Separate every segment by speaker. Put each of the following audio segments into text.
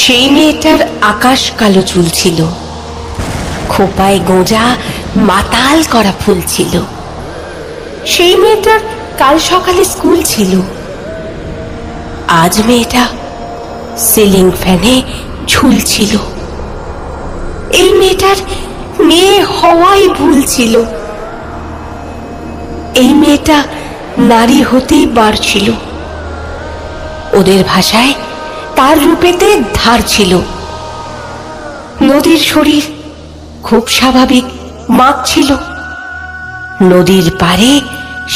Speaker 1: সেই মেয়েটার আকাশ কালো চুল ছিল, খোপায় গোঁজা মাতাল করা ফুল ছিল। সেই মেয়েটার কাল সকালে স্কুল ছিল। আজ মেয়েটা সিলিং ফ্যানে ঝুলছিল। এই মেয়েটার মেয়ে হওয়াই ভুল ছিল। এই মেয়েটা নারী হতেই পারছিল। ওদের ভাষায় তার রূপেতে ধার ছিল। নদীর শরীর খুব স্বাভাবিক মাছ ছিল। নদীর পারে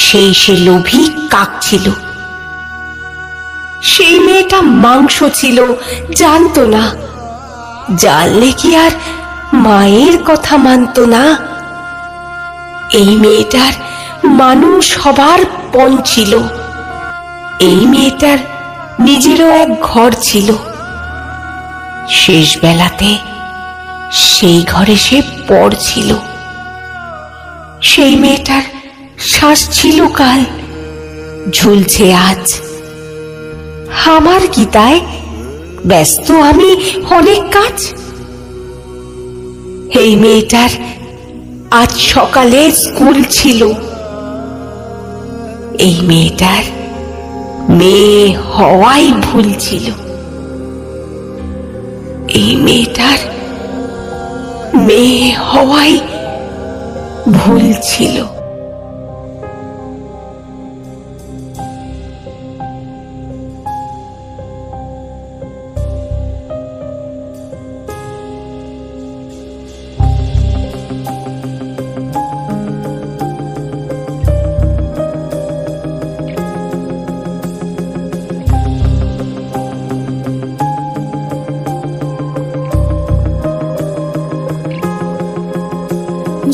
Speaker 1: সে লোভী কাক ছিল। সেই মেয়েটা মাংস ছিল, জানতো না। জানলে কি আর মায়ের কথা মানত না? এই মেয়েটার মানুষ হবার পণ ছিল। এই মেয়েটার নিজেরও এক ঘর ছিল। শেষ বেলাতে সেই ঘরে সে পড়ছিল। সেই মেয়েটার শ্বাস ছিল কাল, ঝুলছে আজ। আমার কি তাই? ব্যস্ত আমি অনেক কাজ। এই মেয়েটার আজ সকালে স্কুল ছিল। এই মেয়েটার মেয়ে হওয়াই ভুল ছিল। এই মেয়েটার মেয়ে হওয়াই ভুল ছিল।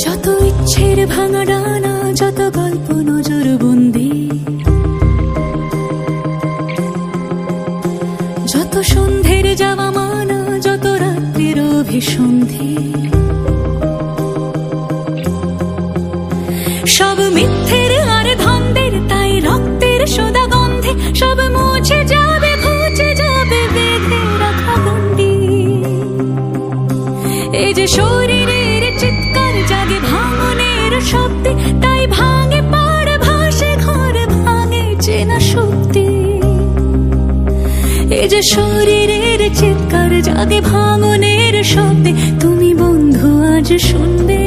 Speaker 2: যত ইচ্ছের ভাঙা ডানা, যত গল্প নজর বন্দি, যত সন্ধ্যের যাওয়া মানা, যত রাত্রির অভিসন্ধি, সব মিথ্যের আর ধন্দের, তাই রক্তের সোদা গন্ধে সব মুছে যাবে, ঘুচে যাবে বেঁধে রাখা গন্ডি। এই যে শরীরের চিৎকার জাগে ভাঙনের শব্দে, তাই ভাঙে পাড় ভাসে ঘর, ভাঙে চেনা শক্তি। এই যে শরীরের চিৎকার জাগে ভাঙনের শব্দে, তুমি বন্ধু আজ শুনবে।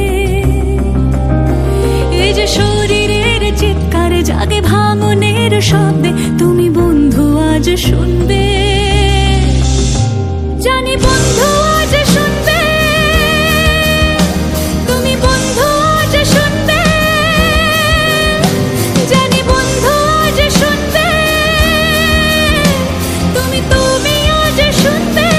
Speaker 2: এই যে শরীরের চিৎকার জাগে ভাঙনের শব্দে, তুমি বন্ধু আজ শুনবে। জানি বন্ধু আজ শুনবে, তুমি বন্ধু আজ শুনবে। জানি বন্ধু আজ শুনবে, তুমি আজ শুনবে।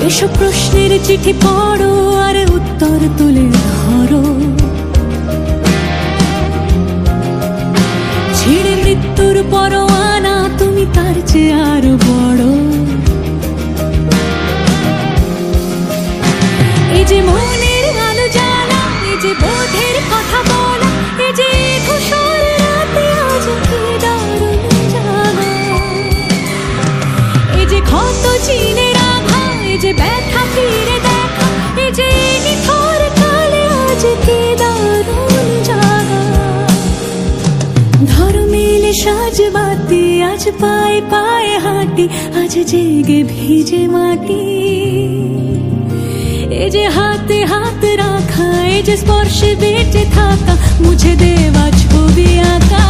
Speaker 2: এসব প্রশ্নের চিঠি পড়ো আর উত্তর তুলে ধরো, ছিঁড়ে মৃত্যুর পরোয়ানা, তুমি তার চেয়ে আরো বড়। এই যে মনের আলো জ্বালা, এই যে বোধের কথা বলা, এই যে ধূসর রাতে আজ কি দারুণ জানা। এই যে ক্ষত চিনের আঘা, এই যে ব্যথা ফিরে দেখা, এই যে নিথর কালে আজ কি দারুণ জাগা। ধরো মেলে সাজ বাতি, আজ পায়ে পায়ে হাঁটি, আজ জেগে ভিজে মাটি। এই যে হাতে হাত রাখা, এই যে স্পর্শে বেঁচে থাকা, মুছে দেওয়া ছবি আঁকা।